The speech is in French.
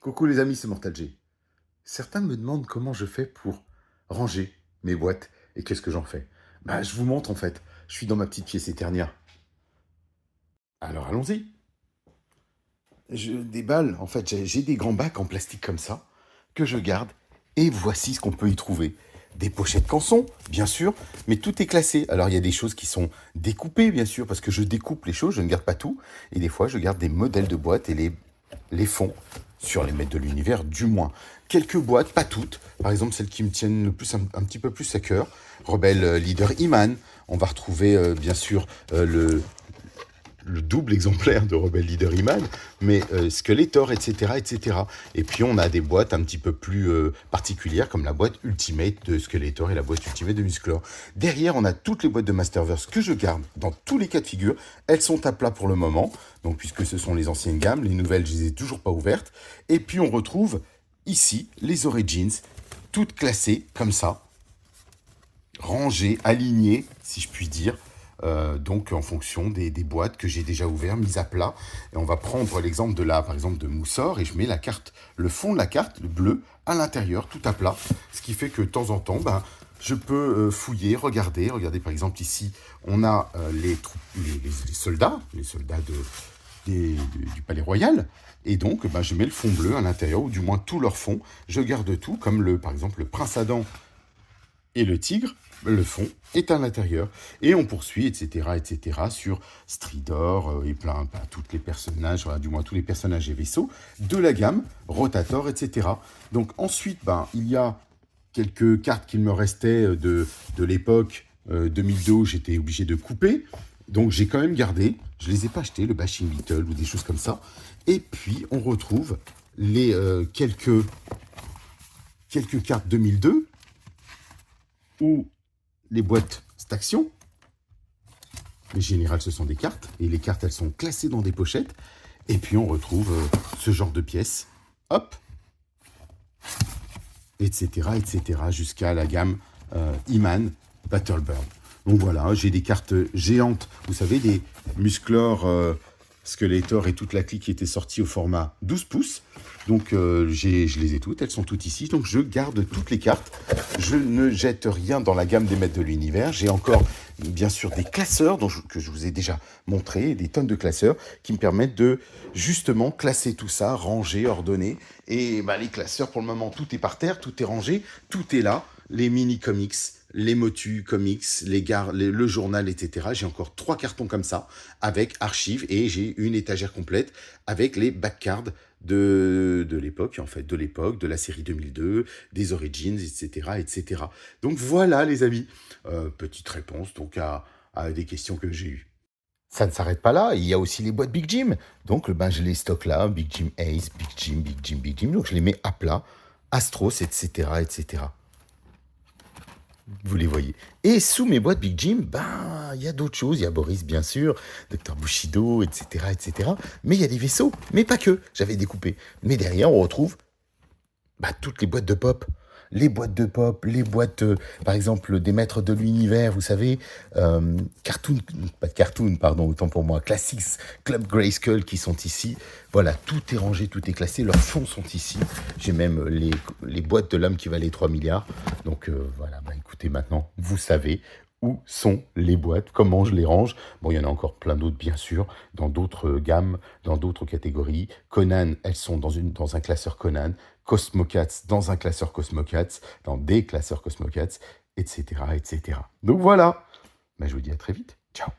Coucou les amis, c'est Mortal G. Certains me demandent comment je fais pour ranger mes boîtes et qu'est-ce que j'en fais. Bah, je vous montre en fait. Je suis dans ma petite pièce Eternia. Alors allons-y. Je déballe, en fait, j'ai des grands bacs en plastique comme ça que je garde et voici ce qu'on peut y trouver. Des pochettes canson, bien sûr, mais tout est classé. Alors il y a des choses qui sont découpées, bien sûr, parce que je découpe les choses, je ne garde pas tout. Et des fois, je garde des modèles de boîtes et les fonds sur les maîtres de l'univers, du moins. Quelques boîtes, pas toutes. Par exemple, celles qui me tiennent le plus, un petit peu plus à cœur. Rebelle Leader Iman. On va retrouver, bien sûr, le double exemplaire de Rebel Leader Iman, mais Skeletor, etc., etc. Et puis on a des boîtes un petit peu plus particulières, comme la boîte Ultimate de Skeletor et la boîte Ultimate de Musclor. Derrière, on a toutes les boîtes de Masterverse que je garde dans tous les cas de figure. Elles sont à plat pour le moment, donc puisque ce sont les anciennes gammes, les nouvelles, je les ai toujours pas ouvertes. Et puis on retrouve ici les Origins, toutes classées comme ça, rangées, alignées, si je puis dire. Donc en fonction des boîtes que j'ai déjà ouvertes, mises à plat. Et on va prendre l'exemple de là, par exemple de Moussor, et je mets la carte, le fond de la carte, le bleu, à l'intérieur, tout à plat. Ce qui fait que de temps en temps, je peux fouiller, regarder. Regardez par exemple ici, on a les soldats du Palais Royal. Et donc, je mets le fond bleu à l'intérieur, ou du moins tout leur fond. Je garde tout, comme par exemple le Prince Adam et le tigre, le fond est à l'intérieur. Et on poursuit, etc., sur Stridor et tous les personnages, voilà, du moins tous les personnages et vaisseaux de la gamme, Rotator, etc. Donc ensuite, il y a quelques cartes qu'il me restait de l'époque 2002 où j'étais obligé de couper. Donc j'ai quand même gardé, je les ai pas achetés, le Bashing Beetle ou des choses comme ça. Et puis on retrouve les quelques cartes 2002 ou les boîtes Staction. Les générales, ce sont des cartes. Et les cartes, elles sont classées dans des pochettes. Et puis, on retrouve ce genre de pièces. Hop. Etc., jusqu'à la gamme Iman Battlebird. Donc voilà, j'ai des cartes géantes. Vous savez, des Musclor, Skeletor et toute la clique qui était sortie au format 12 pouces. Donc je les ai toutes, elles sont toutes ici. Donc je garde toutes les cartes. Je ne jette rien dans la gamme des maîtres de l'univers. J'ai encore bien sûr des classeurs que je vous ai déjà montré, des tonnes de classeurs qui me permettent de justement classer tout ça, ranger, ordonner. Et les classeurs, pour le moment, tout est par terre, tout est rangé, tout est là. Les mini-comics, les motus comics, le journal, etc. J'ai encore 3 cartons comme ça, avec archives, et j'ai une étagère complète avec les backcards de l'époque, en fait, de la série 2002, des Origins, etc. Donc voilà, les amis, petite réponse donc à des questions que j'ai eues. Ça ne s'arrête pas là, il y a aussi les boîtes Big Jim. Donc je les stocke là, Big Jim Ace, Big Jim, Big Jim, Big Jim. Donc je les mets à plat, Astros, etc. Vous les voyez. Et sous mes boîtes Big Jim, il y a d'autres choses. Il y a Boris, bien sûr, Dr Bushido, etc. Mais il y a des vaisseaux, mais pas que. J'avais découpé. Mais derrière, on retrouve toutes les boîtes de pop. Les boîtes de pop, les boîtes, par exemple, des maîtres de l'univers, vous savez, cartoon, pas de cartoon, pardon, autant pour moi, Classics, Club Grayskull qui sont ici. Voilà, tout est rangé, tout est classé, leurs fonds sont ici. J'ai même les boîtes de l'homme qui valaient 3 milliards. Donc voilà, écoutez, maintenant, vous savez où sont les boîtes, comment je les range. Bon, il y en a encore plein d'autres, bien sûr, dans d'autres gammes, dans d'autres catégories. Conan, elles sont dans un classeur Conan. Cosmocats, dans un classeur Cosmocats, dans des classeurs Cosmocats, etc. Donc voilà. Je vous dis à très vite. Ciao.